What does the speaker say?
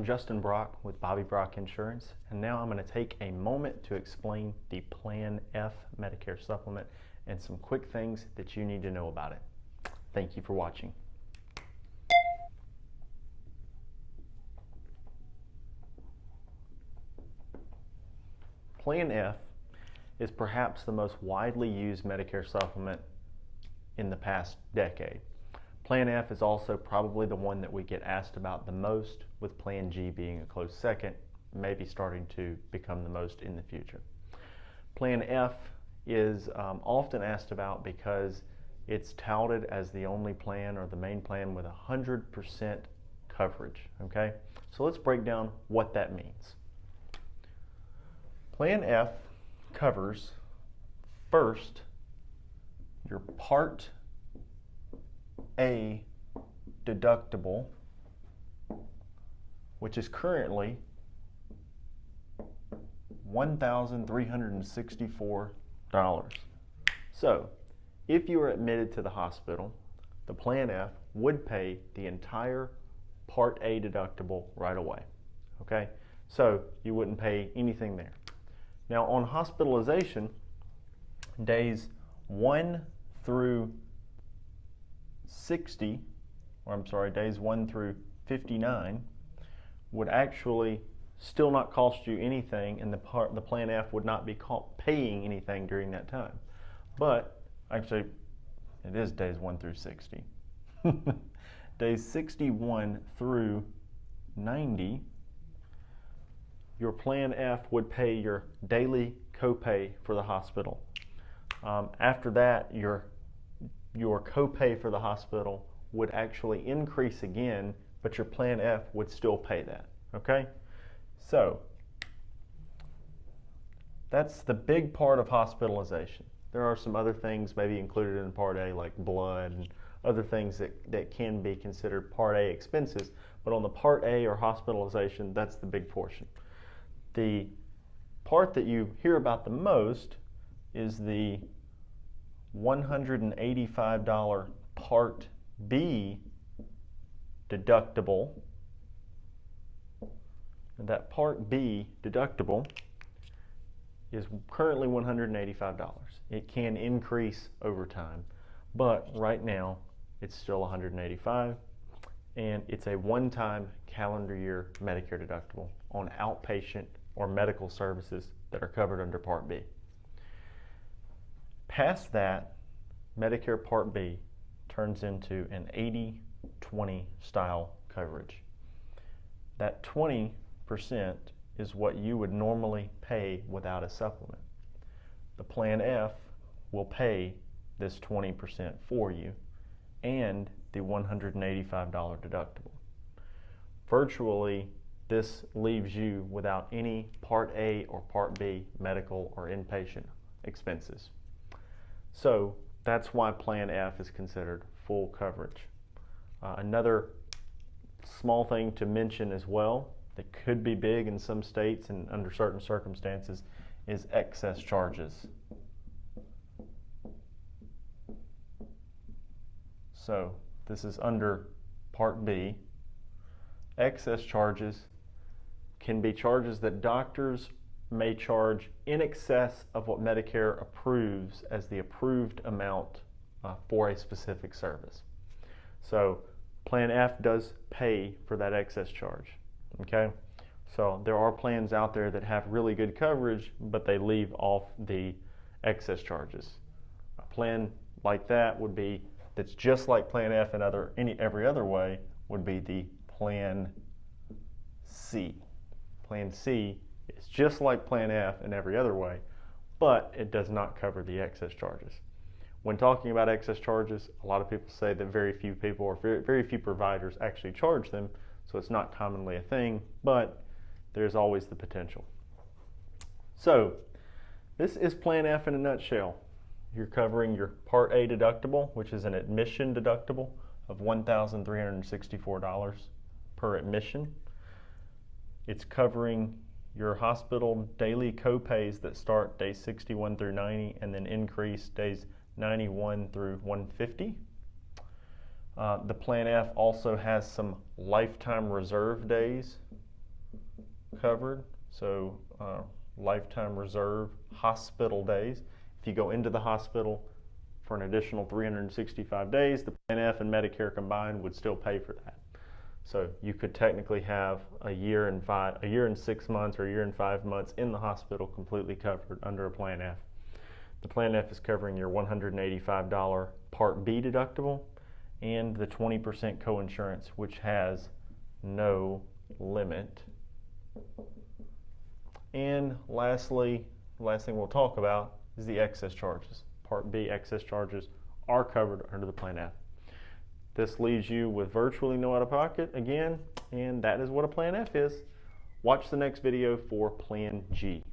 Justin Brock with Bobby Brock Insurance, and now I'm going to take a moment to explain the Plan F Medicare supplement and some quick things that you need to know about it. Thank you for watching. Plan F is perhaps the most widely used Medicare supplement in the past decade. Plan F is also probably the one that we get asked about the most, with Plan G being a close second, maybe starting to become the most in the future. Plan F is often asked about because it's touted as the only plan or the main plan with 100% coverage, okay? So let's break down what that means. Plan F covers first your Part A deductible, which is currently $1,364. So if you are admitted to the hospital, the Plan F would pay the entire Part A deductible right away, okay? So you wouldn't pay anything there. Now on hospitalization, days 1 through 60, days 1 through 59 would actually still not cost you anything, and the Plan F would not be paying anything during that time. But actually, it is days 1 through 60. Days 61 through 90, your Plan F would pay your daily copay for the hospital. After that, your copay for the hospital would actually increase again, but your Plan F would still pay that, okay? So that's the big part of hospitalization. There are some other things maybe included in Part A, like blood and other things that can be considered Part A expenses, but on the Part A or hospitalization, that's the big portion. The part that you hear about the most is the $185 Part B deductible. And that Part B deductible is currently $185. It can increase over time, but right now it's still $185, and it's a one-time calendar year Medicare deductible on outpatient or medical services that are covered under Part B. Past that, Medicare Part B turns into an 80-20 style coverage. That 20% is what you would normally pay without a supplement. The Plan F will pay this 20% for you and the $185 deductible. Virtually, this leaves you without any Part A or Part B medical or inpatient expenses. So that's why Plan F is considered full coverage. Another small thing to mention as well that could be big in some states and under certain circumstances is excess charges. So this is under Part B. Excess charges can be charges that doctors may charge in excess of what Medicare approves as the approved amount for a specific service. So Plan F does pay for that excess charge, okay? So there are plans out there that have really good coverage, but they leave off the excess charges. A plan like that would be, that's just like Plan F and every other way, would be the Plan C. Plan C is just like Plan F in every other way, but it does not cover the excess charges. When talking about excess charges, a lot of people say that very few people or very few providers actually charge them, so it's not commonly a thing, but there's always the potential. So this is Plan F in a nutshell. You're covering your Part A deductible, which is an admission deductible of $1,364 per admission. It's covering your hospital daily copays that start days 61 through 90 and then increase days 91 through 150. The Plan F also has some lifetime reserve days covered, so lifetime reserve hospital days. If you go into the hospital for an additional 365 days, the Plan F and Medicare combined would still pay for that. So you could technically have a year and 6 months or a year and 5 months in the hospital completely covered under a Plan F. The Plan F is covering your $185 Part B deductible and the 20% coinsurance, which has no limit. And lastly, the last thing we'll talk about is the excess charges. Part B excess charges are covered under the Plan F. This leaves you with virtually no out-of-pocket again, and that is what a Plan F is. Watch the next video for Plan G.